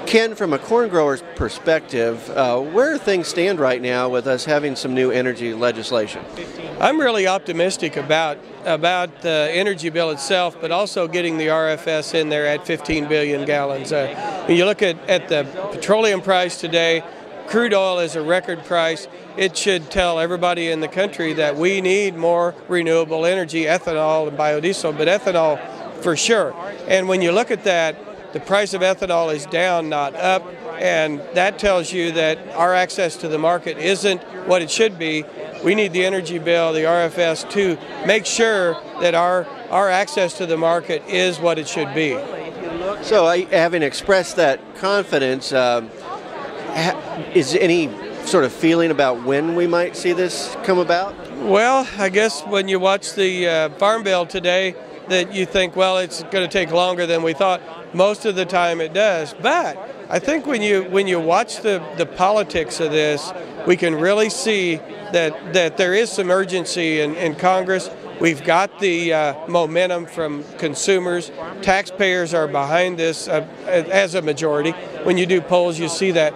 Ken, from a corn grower's perspective, where do things stand right now with us having some new energy legislation? I'm really optimistic about the energy bill itself, but also getting the RFS in there at 15 billion gallons. When you look at the petroleum price today, crude oil is a record price. It should tell everybody in the country that we need more renewable energy, ethanol and biodiesel, but ethanol for sure. And when you look at that, the price of ethanol is down, not up, and that tells you that our access to the market isn't what it should be. We need the energy bill, the RFS, to make sure that our access to the market is what it should be. So, having expressed that confidence, is any sort of feeling about when we might see this come about? Well, I guess when you watch the Farm Bill today, that you think, well, it's going to take longer than we thought. Most of the time it does. But I think when you watch the politics of this, we can really see that there is some urgency in Congress. We've got the momentum from consumers. Taxpayers are behind this as a majority. When you do polls, you see that.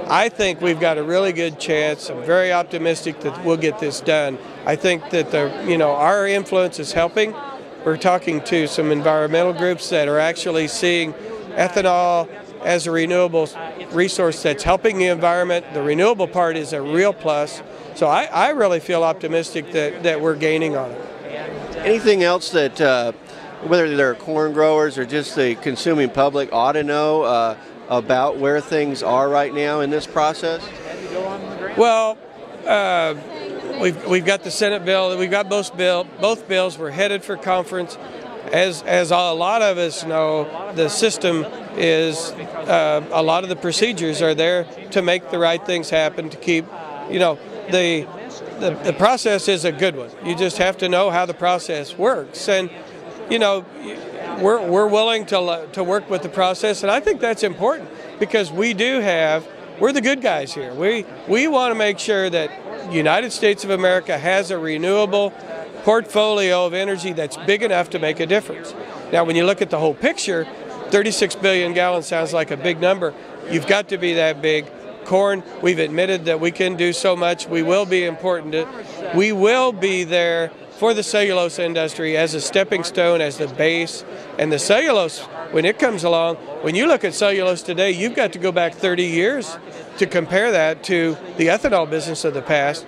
I think we've got a really good chance. I'm very optimistic that we'll get this done. I think that our influence is helping. We're talking to some environmental groups that are actually seeing ethanol as a renewable resource that's helping the environment. The renewable part is a real plus. So I really feel optimistic that we're gaining on it. Anything else that, whether they're corn growers or just the consuming public, ought to know about where things are right now in this process? Well, we've got the Senate bill. We've got both bills. We're headed for conference. As a lot of us know, the system is a lot of the procedures are there to make the right things happen. To keep, the process is a good one. You just have to know how the process works, and we're willing to work with the process, and I think that's important because we're the good guys here. We want to make sure that the United States of America has a renewable portfolio of energy that's big enough to make a difference. Now, when you look at the whole picture, 36 billion gallons sounds like a big number. You've got to be that big. Corn, we've admitted that we can do so much. We will be important. We will be there for the cellulose industry as a stepping stone, as the base. And the cellulose, when it comes along, when you look at cellulose today, you've got to go back 30 years to compare that to the ethanol business of the past.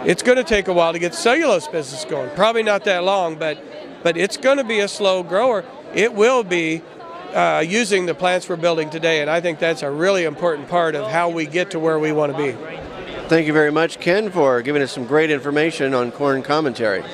It's going to take a while to get the cellulose business going. Probably not that long, but it's going to be a slow grower. It will be using the plants we're building today, and I think that's a really important part of how we get to where we want to be. Thank you very much, Ken, for giving us some great information on corn commentary.